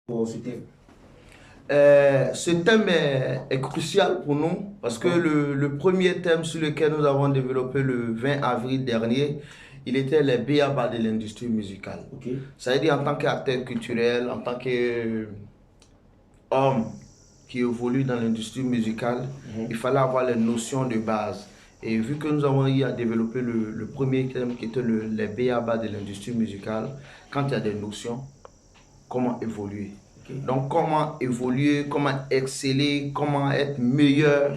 Pour ce thème. Ce thème est crucial pour nous parce que le premier thème sur lequel nous avons développé le 20 avril dernier, il était les b.a.-ba de l'industrie musicale. Ok. Ça veut dire en tant qu'acteur culturel, en tant qu'homme qui évolue dans l'industrie musicale, il fallait avoir les notions de base. Et vu que nous avons eu à développer le premier thème qui était les b.a.-ba de l'industrie musicale, quand il y a des notions, comment évoluer. Okay. Donc, comment évoluer, comment exceller, comment être meilleur,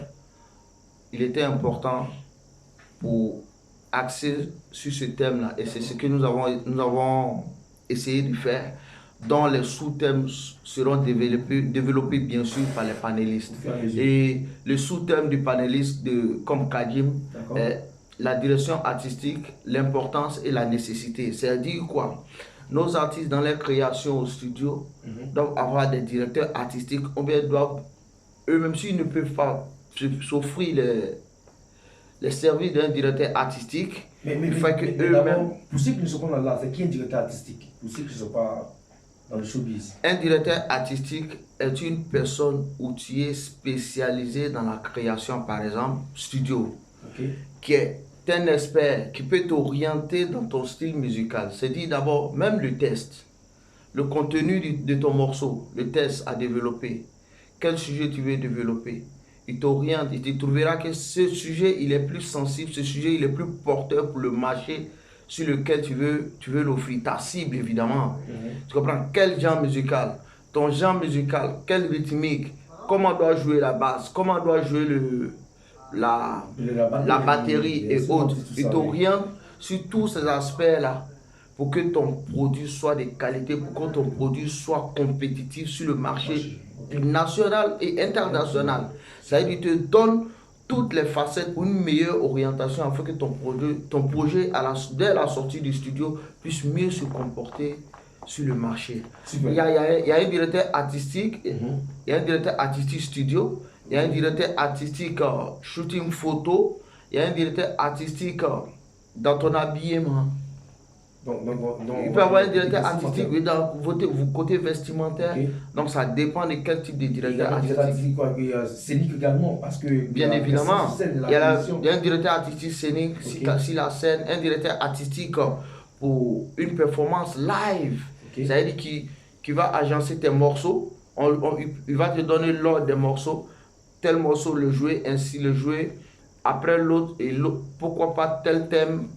il était important pour axer sur ce thème-là. Et c'est ce que nous avons essayé de faire, dont les sous-thèmes seront développés bien sûr par les panélistes. Et le sous-thème du panéliste comme Kadim est la direction artistique, l'importance et la nécessité. C'est-à-dire quoi? Nos artistes dans leur création au studio doivent avoir des directeurs artistiques ou bien doivent, eux-mêmes s'ils ne peuvent pas s'offrir les services d'un directeur artistique, il faut que eux-mêmes... Pour ceux qui ne sont pas là, c'est qui un directeur artistique? Pour ceux qui ne sont pas dans le showbiz. Un directeur artistique est une personne outillée spécialisée dans la création, par exemple, studio, qui est un expert qui peut t'orienter dans ton style musical. C'est-à-dire d'abord, même le test, le contenu de ton morceau, le test à développer, quel sujet tu veux développer. Il t'oriente, il te trouvera que ce sujet, il est plus sensible, ce sujet, il est plus porteur pour le marché sur lequel tu veux l'offrir. Ta cible, évidemment. Tu comprends? Quel genre musical? Ton genre musical, quelle rythmique? Comment doit jouer la basse? Comment doit jouer la batterie et autres? Il t'oriente sur tous ces aspects-là pour que ton produit soit de qualité, pour que ton produit soit compétitif sur le marché national et international. Ça veut dire qu'il te donne toutes les facettes pour une meilleure orientation afin que ton projet dès la sortie du studio puisse mieux se comporter sur le marché. Il y a un directeur artistique, il y a un directeur artistique studio, il y a un directeur artistique shooting photo, il y a un directeur artistique dans ton habillement. Il peut y avoir un directeur artistique dans votre côté vestimentaire. Donc ça dépend de quel type de directeur artistique. Scénique également, parce que bien évidemment, il y a un directeur artistique scénique, si la scène, un directeur artistique pour une performance live. C'est-à-dire qu'il va agencer tes morceaux, il va te donner l'ordre des morceaux, tel morceau le jouer, ainsi le jouer, après l'autre, et l'autre, pourquoi pas tel thème,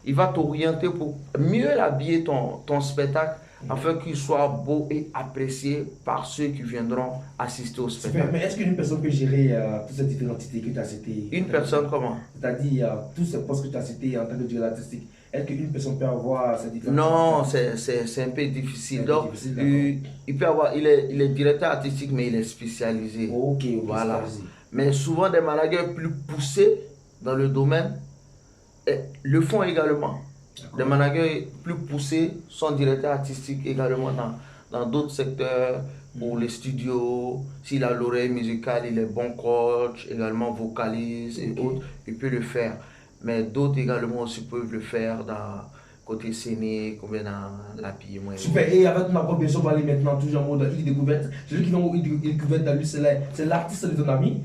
il va t'orienter pour mieux habiller ton spectacle, afin qu'il soit beau et apprécié par ceux qui viendront assister au spectacle. Mais est-ce qu'une personne peut gérer toutes ces différentes entités que tu as citées? Une personne comment? C'est-à-dire tous ces postes que tu as cités en tant que directeur artistique. Est-ce qu'une personne peut avoir ces différentes... Non, c'est un peu difficile. Donc, il peut avoir, il est directeur artistique, mais il est spécialisé. Ok, voilà. Mais souvent, des managers plus poussés dans le domaine le font également. Des managers plus poussés sont directeurs artistiques également dans d'autres secteurs, pour les studios. S'il a l'oreille musicale, il est bon coach, également vocaliste et autres, il peut le faire. Mais d'autres également aussi peuvent le faire dans côté scénique ou bien dans l'habillement. Super, et avec ma propre, on va aller maintenant toujours en mode île découverte. Celui qui va en île découverte dans lui, c'est l'artiste de ton ami.